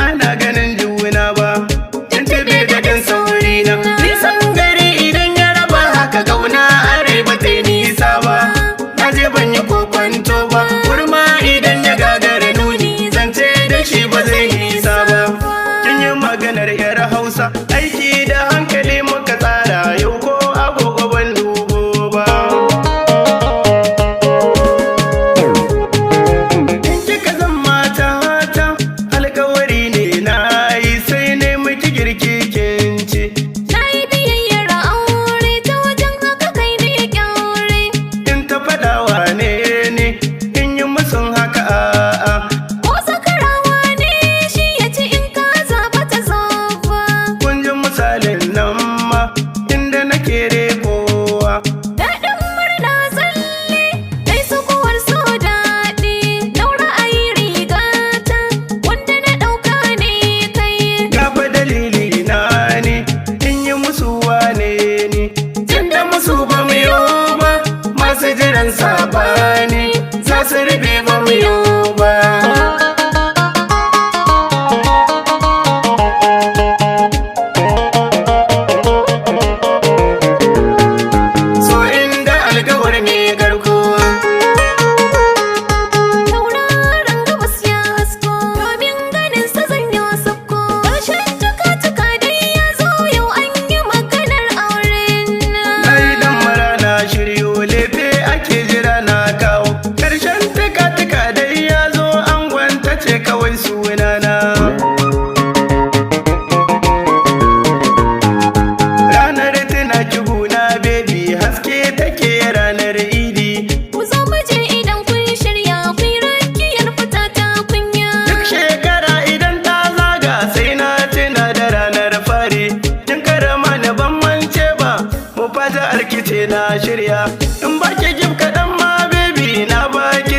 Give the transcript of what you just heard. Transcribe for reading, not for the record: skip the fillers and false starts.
ana ganin juna ba, tuntube da ɗan sauri na. Nisan gari idan ya raba haka kauna are ba ta yi nisa ba. Na je ban yi kokwanto ba, kurma idan ya gagara nuni zance da shi ba zai nisa ba. Kin yi maganar yar Hausa, aiki da hankali muka tsara yau ko agogo ban dubo ba. In kika zan mata alkawari ne na yi sai ne miki girki kinci. Na yi biyayyar aure ta wajen haka kai ne kyaure. In ta faɗawa ne in yi musun haka a'a. Ko sakarawa ne shi ya ci in ka zaba ta zaba. Kun ji misalin nan ma inda nake kowa. Daɗin murna tsalle, dai sukuwar so daɗi. Daura a yi rigata, wanda na ɗauka ne kai. Gafa dalili na ne in yi musu wane ne. Tunda musu ba mu yi ba, masu jiran sabani za su rufe ba mu yi ba. So inda alkawar ne garkuwa. Tauraron gabas ya hasko, domin ganin sa zan yi sabko. Ƙarshen tuka-tuka dai ya zo yau an yi maganar auren nan. Na yi dan mara na shiryo lefe ake jira na kawo. Ƙarshen tuka-tuka dai ya zo an gwanta ce kawai sunana. Ranar tana kiguna baby haske take ranar idi. Ku zo mu je idan kun shirya, ku yi rakiyar fita ta kunya. Duk shekara idan ta zaga sai na tuna da ranar fari. Kin karama da ban mance ba, mu fata arkice na shirya. In baki gif kaɗan ma baby na baki